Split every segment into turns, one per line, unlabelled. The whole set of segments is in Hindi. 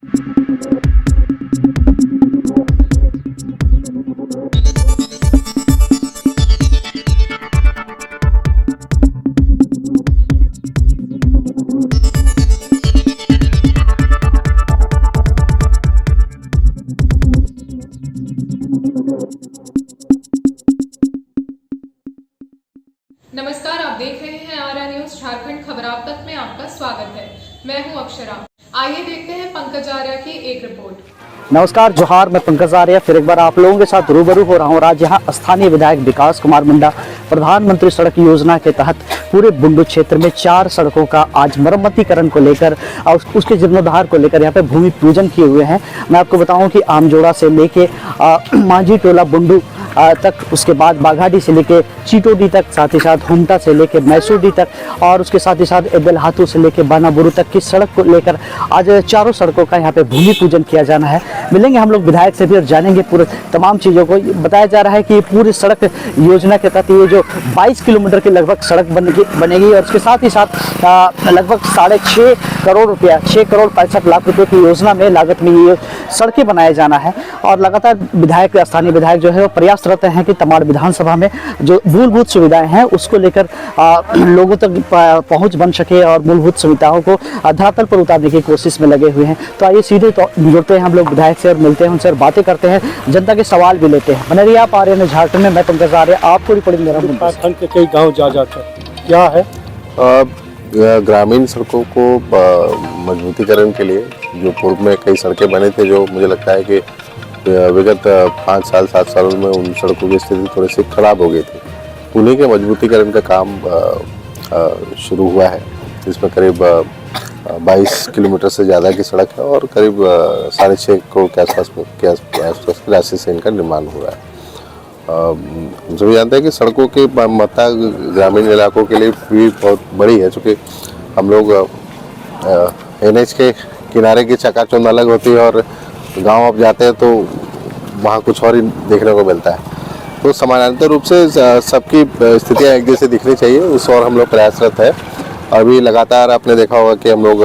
नमस्कार, आप देख रहे हैं आर्या न्यूज झारखंड खबर आप तक में आपका स्वागत है। मैं हूं अक्षरा। आइए देखते हैं पंकज आर्या की एक रिपोर्ट।
नमस्कार, जोहार। मैं पंकज आर्या फिर एक बार आप लोगों के साथ रूबरू हो रहा हूँ। आज यहाँ स्थानीय विधायक विकास कुमार मुंडा प्रधानमंत्री सड़क योजना के तहत पूरे बुंडू क्षेत्र में 4 सड़कों का आज मरम्मतीकरण को लेकर और उसके जीर्णोद्धार को लेकर यहाँ पे भूमि पूजन किए हुए हैं। मैं आपको बताऊं कि आमजोड़ा से लेके मांझी टोला बुंडू तक, उसके बाद बाघाडी से लेके चीटोडी तक, साथ ही साथ हुमटा से लेके मैसूडी तक और उसके साथ ही साथ बेलहातू से लेके बानाबुरु तक की सड़क को लेकर आज 4 सड़कों का यहाँ पे भूमि पूजन किया जाना है। मिलेंगे हम लोग विधायक से भी और जानेंगे पूरे तमाम चीज़ों को। बताया जा रहा है कि पूरी सड़क योजना के तहत ये जो 22 किलोमीटर की लगभग सड़क बनेगी और उसके साथ ही साथ लगभग 6.5 करोड़ रुपया, 6 करोड़ 65 लाख रुपए की योजना में लागत में ये सड़कें बनाया जाना है। और लगातार विधायक, स्थानीय विधायक जो है वो प्रयास रहते हैं कि तमाड़ विधानसभा में जो मूलभूत सुविधाएं हैं उसको लेकर लोगों तक पहुंच बन सके और मूलभूत सुविधाओं को धरातल पर उतारने की कोशिश में लगे हुए हैं। तो आइए सीधे जुड़ते हैं हम लोग विधायक से और मिलते हैं उनसे और बातें करते हैं, जनता के सवाल भी लेते हैं। बने रहिए आप आर्या न्यूज़ झारखंड में। मैं पंकज आर्या, आपको रिपोर्टिंग दे रहा हूँ।
झारखंड के कई गाँव जा क्या है
ग्रामीण सड़कों को मजबूतीकरण के लिए जो पूर्व में कई सड़कें बने थे, जो मुझे लगता है कि विगत 5 साल 7 सालों में उन सड़कों की स्थिति थोड़ी सी खराब हो गई थी, उन्हीं के मजबूतीकरण का काम शुरू हुआ है। इसमें करीब 22 किलोमीटर से ज़्यादा की सड़क है और करीब 6.5 करोड़ के आसपास की राशि से इनका निर्माण हुआ है। हम सभी जानते हैं कि सड़कों की महत्ता ग्रामीण इलाकों के लिए भी बहुत बड़ी है, क्योंकि हम लोग NH के किनारे की चकाचौंध अलग होती है और गांव आप जाते हैं तो वहाँ कुछ और ही देखने को मिलता है। तो समानांतर रूप से सबकी स्थितियाँ एक जैसे दिखनी चाहिए, उस और हम लोग प्रयासरत है। अभी लगातार आपने देखा होगा कि हम लोग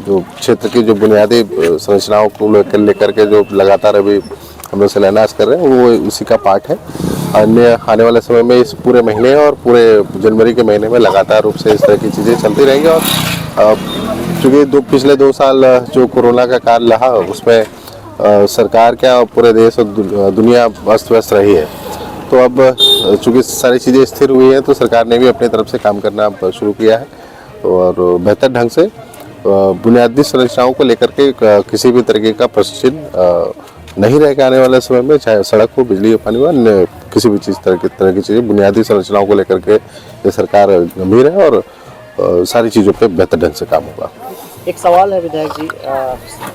जो क्षेत्र की जो बुनियादी संरचनाओं को लेकर के जो लगातार अभी हम लोग शिलान्यास कर रहे हैं, वो उसी का पार्ट है। अन्य आने वाले समय में इस पूरे महीने और पूरे जनवरी के महीने में लगातार रूप से इस तरह की चीज़ें चलती रहेंगी। और चूँकि पिछले 2 साल जो कोरोना का काल रहा, उसमें सरकार क्या पूरे देश और दुनिया अस्त व्यस्त रही है। तो अब चूँकि सारी चीज़ें स्थिर हुई हैं, तो सरकार ने भी अपनी तरफ से काम करना शुरू किया है और बेहतर ढंग से बुनियादी संरचनाओं को लेकर के किसी भी तरीके का प्रश्न नहीं रहेगा आने वाले समय में, चाहे सड़क हो, बिजली हो, पानी हो, अन्य किसी भी तरह की चीज़ें, बुनियादी संरचनाओं को लेकर के ये सरकार गंभीर है और सारी चीज़ों पे बेहतर ढंग से काम होगा।
एक सवाल है विधायक जी,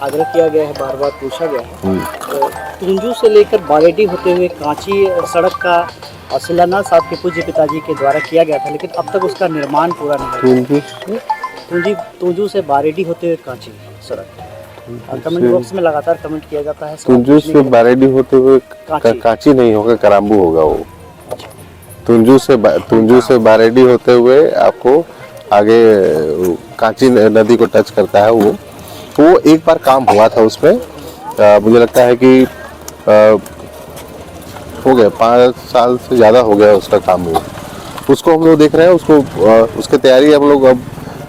आग्रह किया गया है, बार बार पूछा गया है, तो तुंजू से लेकर बारेडी होते हुए कांची सड़क का शिलान्यास आपके पूज्य पिताजी के द्वारा किया गया था, लेकिन अब तक उसका निर्माण पूरा नहीं हुआ। तुंजू से बारेडी होते हुए कांची सड़क, कमेंट बॉक्स में लगातार कमेंट किया जाता है।
तुंजू से बारेडी होते हुए कांची नहीं होगा, कराम्बू होगा वो। तुंजू से बारेडी होते हुए आपको आगे कांची नदी को टच करता है वो। तो एक बार काम हुआ था उसमें, मुझे लगता है कि हो गया 5 साल से ज़्यादा हो गया उसका काम हुआ। उसको हम लोग देख रहे हैं, उसकी तैयारी हम लोग अब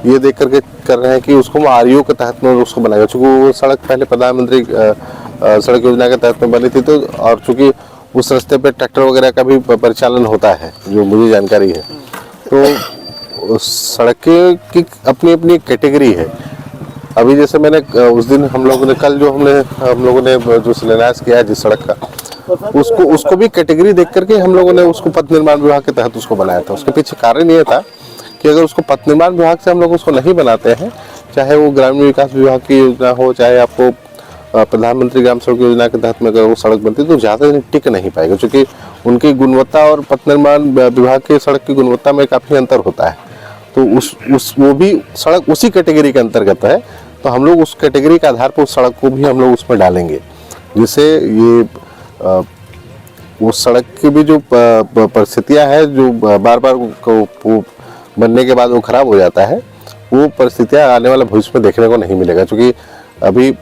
ये देख करके कर रहे हैं कि उसको RU के तहत में उसको बनाएगा। चूँकि वो सड़क पहले प्रधानमंत्री सड़क योजना के तहत में बनी थी, तो और चूँकि उस रास्ते पे ट्रैक्टर वगैरह का भी परिचालन होता है, जो मुझे जानकारी है, तो उस सड़क की अपनी अपनी कैटेगरी है। अभी जैसे मैंने उस दिन हम लोगों ने जो शिलान्यास किया है जिस सड़क का, उसको भी कैटेगरी देख करके हम लोगों ने उसको पथ निर्माण विभाग के तहत उसको बनाया था। उसके पीछे कारण ये था कि अगर उसको पथ निर्माण विभाग से हम लोग उसको नहीं बनाते हैं, चाहे वो ग्रामीण विकास विभाग की योजना हो, चाहे आपको प्रधानमंत्री ग्राम सड़क योजना के तहत में अगर वो सड़क बनती है, तो ज़्यादा दिन टिक नहीं पाएगा, क्योंकि उनकी गुणवत्ता और पथ निर्माण विभाग के सड़क की गुणवत्ता में काफ़ी अंतर होता है। तो वो भी सड़क उसी कैटेगरी के अंतर्गत है, तो हम लोग उस कैटेगरी के आधार पर उस सड़क को भी हम लोग उसमें डालेंगे, जिससे ये उस सड़क की भी जो परिस्थितियाँ हैं, जो बार बार बनने के बाद वो खराब हो जाता है, वो परिस्थितियाँ आने वाले भविष्य में देखने को नहीं मिलेगा। क्योंकि अभी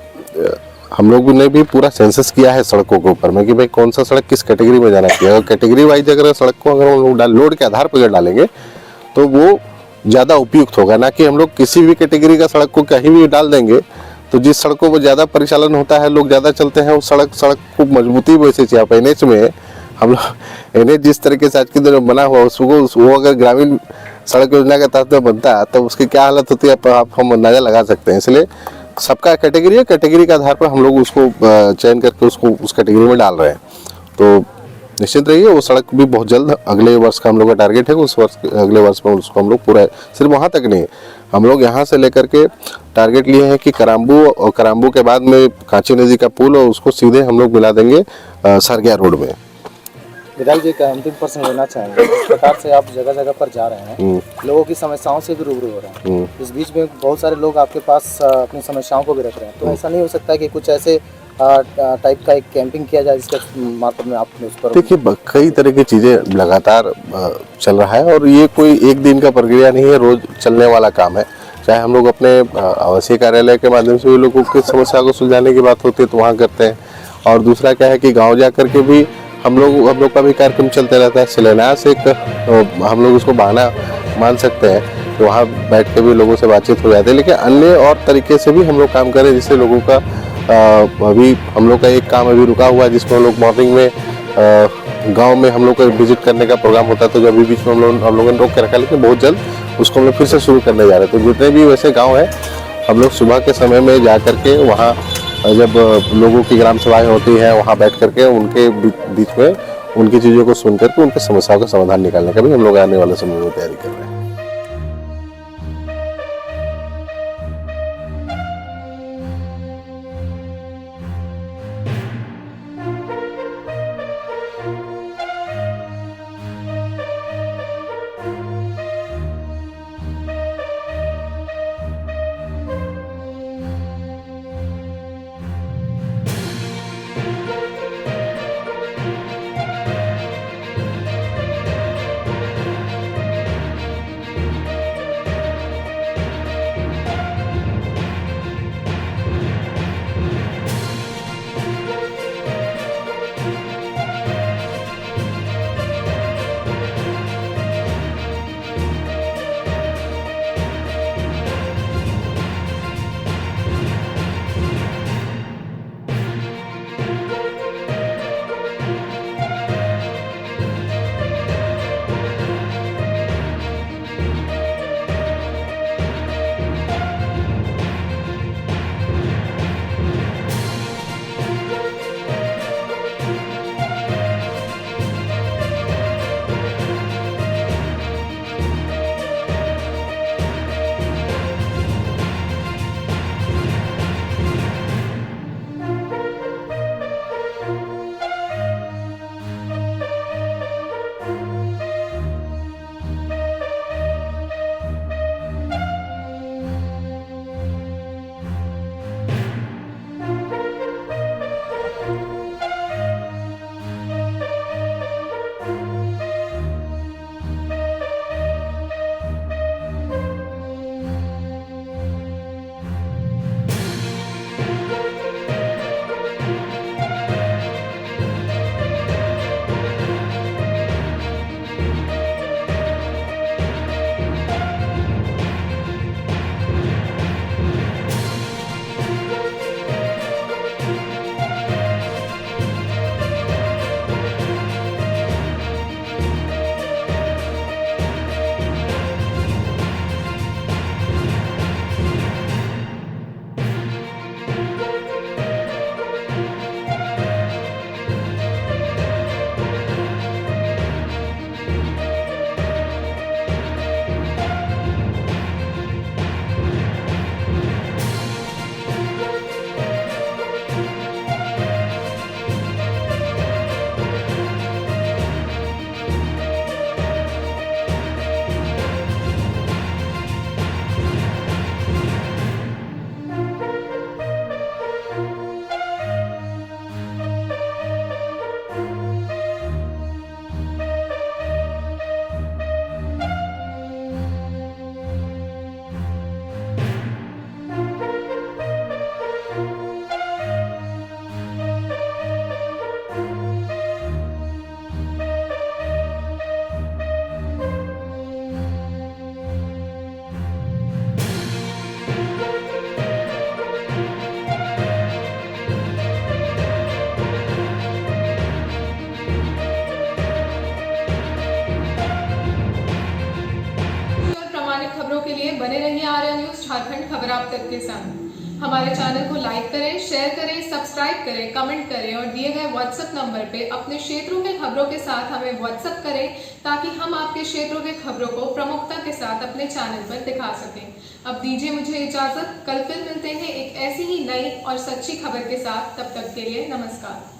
हम लोगों ने भी पूरा सेंसस किया है सड़कों के ऊपर में कि भाई कौन सा सड़क किस कैटेगरी में जाना चाहिए, और कैटेगरी वाइज अगर सड़क को अगर हम लोग लोड के आधार पर अगर डालेंगे तो वो ज़्यादा उपयुक्त होगा, ना कि हम लोग किसी भी कैटेगरी का सड़क को कहीं भी डाल देंगे तो जिस सड़कों पर ज़्यादा परिचालन होता है, लोग ज़्यादा चलते हैं, उस सड़क को मजबूती वैसे चाहिए। आप NH में हम लोग NH जिस तरीके से आज के दिन में बना हुआ उसको वो अगर ग्रामीण सड़क योजना के तहत में बनता है तो उसकी क्या हालत होती है आप हम अंदाजा लगा सकते हैं। इसलिए सबका कैटेगरी है, कैटेगरी के आधार पर हम लोग उसको चयन करके उसको उस कैटेगरी में डाल रहे हैं। तो निश्चित रहिए वो सड़क भी बहुत जल्द अगले वर्ष का हम लोग का टारगेट है, उस वर्ष अगले वर्ष में उसको हम लोग पूरा, सिर्फ वहाँ तक नहीं, हम लोग यहाँ से लेकर के टारगेट लिए हैं कि कराम्बू, और कराम्बू के बाद में कांची नदी का पुल, और उसको सीधे हम लोग मिला देंगे सरगया रोड में।
विधायक जी का अंतिम प्रश्न लेना चाहेंगे, इस प्रकार से आप जगह जगह पर जा रहे हैं, लोगों की समस्याओं से भी रूबरू हो रहे हैं, इस बीच में बहुत सारे लोग आपके पास अपनी समस्याओं को भी रख रहे हैं, तो ऐसा नहीं हो सकता कि कुछ ऐसे टाइप का एक कैंपिंग किया जाए जिसके मार्फत में आप उस पर?
देखिए कई तरह की चीज़ें लगातार चल रहा है, और ये कोई एक दिन का प्रक्रिया नहीं है, रोज चलने वाला काम है। चाहे हम लोग अपने आवासीय कार्यालय के माध्यम से भी लोगों की समस्या को सुलझाने की बात होती है तो वहाँ करते हैं, और दूसरा क्या है कि गाँव जा कर के भी हम लोग का भी कार्यक्रम चलते रहता है। शिलान्यास एक हम लोग उसको बहाना मान सकते हैं, तो वहाँ बैठ के भी लोगों से बातचीत हो जाती है, लेकिन अन्य और तरीके से भी हम लोग काम करें जिससे लोगों का अभी हम लोग का एक काम अभी रुका हुआ है जिसमें हम लोग मॉर्निंग में गांव में हम लोग का विजिट करने का प्रोग्राम होता है, तो जो अभी बीच में हम लोगों ने रोक के रखा, लेकिन बहुत जल्द उसको हम लोग फिर से शुरू करने जा रहे हैं। तो जितने भी वैसे गाँव हैं हम लोग सुबह के समय में जा करके वहाँ जब लोगों की ग्राम सभाएं होती हैं वहाँ बैठ करके उनके बीच में उनकी चीज़ों को सुन करके उनके समस्याओं का समाधान निकालने का भी हम लोग आने वाले समय में तैयारी कर रहे हैं।
बने रहिए आर्या न्यूज झारखंड खबर आप तक के संग। हमारे चैनल को लाइक करें, शेयर करें, सब्सक्राइब करें, कमेंट करें और दिए गए व्हाट्सएप नंबर पे अपने क्षेत्रों के खबरों के साथ हमें व्हाट्सएप करें ताकि हम आपके क्षेत्रों के खबरों को प्रमुखता के साथ अपने चैनल पर दिखा सकें। अब दीजिए मुझे इजाजत, कल फिर मिलते हैं एक ऐसी ही नई और सच्ची खबर के साथ। तब तक के लिए नमस्कार।